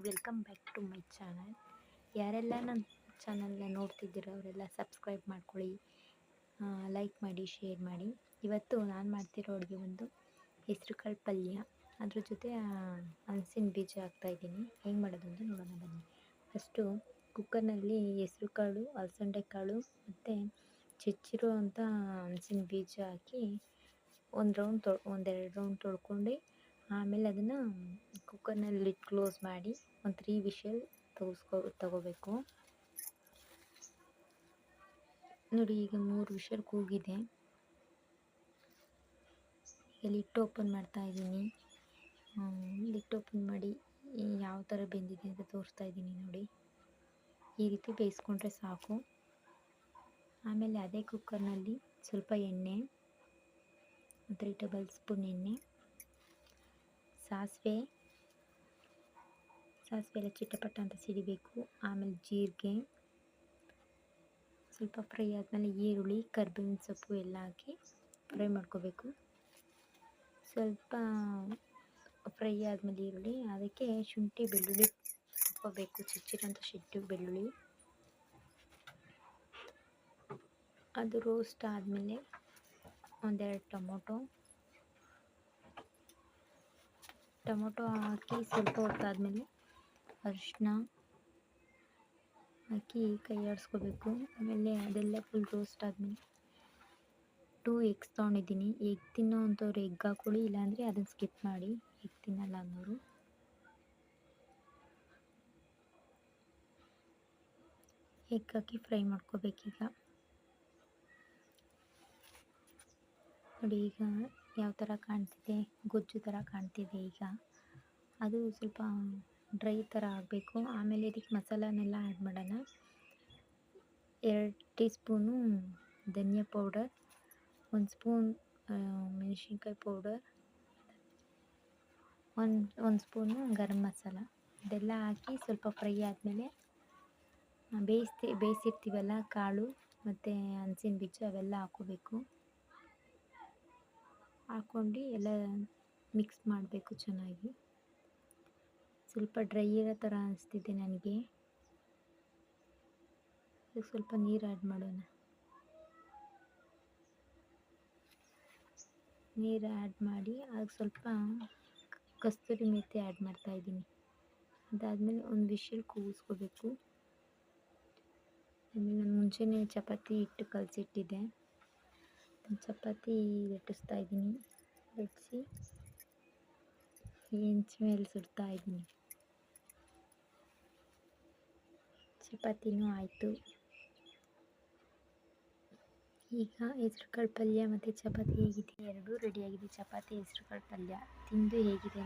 Welcome back to my channel. ಯಾರೆಲ್ಲ ನನ್ನ ಚಾನಲ್ನ ನೋಡ್ತಿದ್ದೀರೋ ಅವರೆಲ್ಲ ಸಬ್ಸ್ಕ್ರೈಬ್ ಮಾಡ್ಕೊಳ್ಳಿ, ಲೈಕ್ ಮಾಡಿ, ಶೇರ್ ಮಾಡಿ. ಇವತ್ತು ನಾನು ಮಾಡ್ತಿರೋ ಅಡುಗೆ ಒಂದು ಹೆಸರುಕಾಳು ಪಲ್ಯ, ಅದ್ರ ಜೊತೆ ಹಲಸಿನ ಬೀಜ ಹಾಕ್ತಾಯಿದ್ದೀನಿ. ಹೆಂಗೆ ಮಾಡೋದು ಅಂತ ನೋಡೋಣ ಬನ್ನಿ. ಫಸ್ಟು ಕುಕ್ಕರ್ನಲ್ಲಿ ಹೆಸರುಕಾಳು, ಅಲಸಂದೆ ಕಾಳು ಮತ್ತು ಹೆಚ್ಚಿರೋ ಅಂಥ ಹಲಸಿನ ಬೀಜ ಹಾಕಿ ಒಂದೆರಡು ರೌಂಡ್ ತೊಳ್ಕೊಂಡು ಆಮೇಲೆ ಅದನ್ನು ಕುಕ್ಕರ್ನಲ್ಲಿ ಲಿಡ್ ಕ್ಲೋಸ್ ಮಾಡಿ ಒಂದು 3 ವಿಷಲ್ ತಗೋಬೇಕು. ನೋಡಿ, ಈಗ 3 ವಿಷಲ್ ಕೂಗಿದೆ. ಈಗ ಲಿಡ್ ಓಪನ್ ಮಾಡ್ತಾ ಇದ್ದೀನಿ. ಲಿಡ್ ಓಪನ್ ಮಾಡಿ ಯಾವ ಥರ ಬೆಂದಿದೆ ಅಂತ ತೋರಿಸ್ತಾ ಇದ್ದೀನಿ. ನೋಡಿ, ಈ ರೀತಿ ಬೇಯಿಸ್ಕೊಂಡ್ರೆ ಸಾಕು. ಆಮೇಲೆ ಅದೇ ಕುಕ್ಕರ್ನಲ್ಲಿ ಸ್ವಲ್ಪ ಎಣ್ಣೆ, 3 ಟೇಬಲ್ ಸ್ಪೂನ್ ಎಣ್ಣೆ, ಸಾಸಿವೆ ಎಲ್ಲ ಚಿಟಪಟ ಅಂತ ಸಿಡಿಬೇಕು. ಆಮೇಲೆ ಜೀರಿಗೆ ಸ್ವಲ್ಪ ಫ್ರೈ ಆದಮೇಲೆ ಈರುಳ್ಳಿ, ಕರಿಬೇವಿನ ಸೊಪ್ಪು ಎಲ್ಲ ಹಾಕಿ ಫ್ರೈ ಮಾಡ್ಕೋಬೇಕು. ಸ್ವಲ್ಪ ಫ್ರೈ ಆದಮೇಲೆ ಈರುಳ್ಳಿ, ಅದಕ್ಕೆ ಶುಂಠಿ ಬೆಳ್ಳುಳ್ಳಿ ಹಾಕೋಬೇಕು, ಹೆಚ್ಚಿರೋಂಥ ಶುಂಠಿ ಬೆಳ್ಳುಳ್ಳಿ. ಅದು ರೋಸ್ಟ್ ಆದಮೇಲೆ ಒಂದೆರಡು ಟೊಮೊಟೊ ಹಾಕಿ ಸ್ವಲ್ಪ ಹೊತ್ತಾದಮೇಲೆ ಅರಿಶಿನ ಹಾಕಿ ಕೈ ಆಡಿಸ್ಕೋಬೇಕು. ಆಮೇಲೆ ಅದೆಲ್ಲ ಫುಲ್ ರೋಸ್ಟ್ ಆದಮೇಲೆ 2 ಎಗ್ಸ್ ತೊಗೊಂಡಿದ್ದೀನಿ. ಎಗ್ ತಿನ್ನೋ ಅಂಥವ್ರು ಎಗ್ ಹಾಕೊಳ್ಳಿ, ಇಲ್ಲಾಂದರೆ ಅದನ್ನು ಸ್ಕಿಪ್ ಮಾಡಿ. ಎಗ್ ತಿನ್ನಲ್ಲ ಅನ್ನೋರು ಎಗ್ ಹಾಕಿ ಫ್ರೈ ಮಾಡ್ಕೋಬೇಕೀಗ. ನೋಡಿ, ಈಗ ಯಾವ ಥರ ಕಾಣ್ತಿದೆ, ಗೊಜ್ಜು ಥರ ಕಾಣ್ತಿದೆ. ಈಗ ಅದು ಸ್ವಲ್ಪ ಡ್ರೈ ಥರ ಆಗಬೇಕು. ಆಮೇಲೆ ಇದಕ್ಕೆ ಮಸಾಲನೆಲ್ಲ ಆ್ಯಡ್ ಮಾಡೋಣ. 2 ಟೀ ಸ್ಪೂನು ಧನಿಯಾ ಪೌಡರ್, 1 ಸ್ಪೂನ್ ಮೆಣಸಿನ್ಕಾಯಿ ಪೌಡರ್, 1 ಸ್ಪೂನು ಗರಂ ಮಸಾಲ, ಇದೆಲ್ಲ ಹಾಕಿ ಸ್ವಲ್ಪ ಫ್ರೈ ಆದಮೇಲೆ ಬೇಯಿಸಿರ್ತೀವಲ್ಲ ಕಾಳು ಮತ್ತು ಹಲಸಿನ ಬೀಜ ಅವೆಲ್ಲ ಹಾಕ್ಕೋಬೇಕು. ಹಾಕ್ಕೊಂಡು ಎಲ್ಲ ಮಿಕ್ಸ್ ಮಾಡಬೇಕು ಚೆನ್ನಾಗಿ. ಸ್ವಲ್ಪ ಡ್ರೈ ಇರೋ ಥರ ಅನಿಸ್ತಿದೆ ನನಗೆ. ಸ್ವಲ್ಪ ನೀರು ಆ್ಯಡ್ ಮಾಡೋಣ. ನೀರು ಆ್ಯಡ್ ಮಾಡಿ ಅದಕ್ಕೆ ಸ್ವಲ್ಪ ಕಸ್ತೂರಿ ಮೆಥಿ ಆ್ಯಡ್ ಮಾಡ್ತಾಯಿದ್ದೀನಿ. ಅದಾದಮೇಲೆ ಒಂದು ವಿಷಲ್ ಕೂಗಿಸ್ಕೋಬೇಕು. ಆಮೇಲೆ ನಾನು ಮುಂಚೆನೇ ಚಪಾತಿ ಹಿಟ್ಟು ಕಲಸಿಟ್ಟಿದ್ದೆ, ಚಪಾತಿ ಲಟ್ಟಿಸ್ತಾ ಇದ್ದೀನಿ. ಲಟ್ಟಿಸಿ ಹೆಂಚು ಮೇಲೆ ಸುಡ್ತಾ ಇದ್ದೀನಿ. ಚಪಾತಿನೂ ಆಯಿತು. ಈಗ ಹೆಸರುಕಾಳು ಪಲ್ಯ ಮತ್ತು ಚಪಾತಿ ಹೇಗಿದೆ, ಎರಡೂ ರೆಡಿಯಾಗಿದೆ. ಚಪಾತಿ, ಹೆಸರುಕಾಳು ಪಲ್ಯ ತಿಂದು ಹೇಗಿದೆ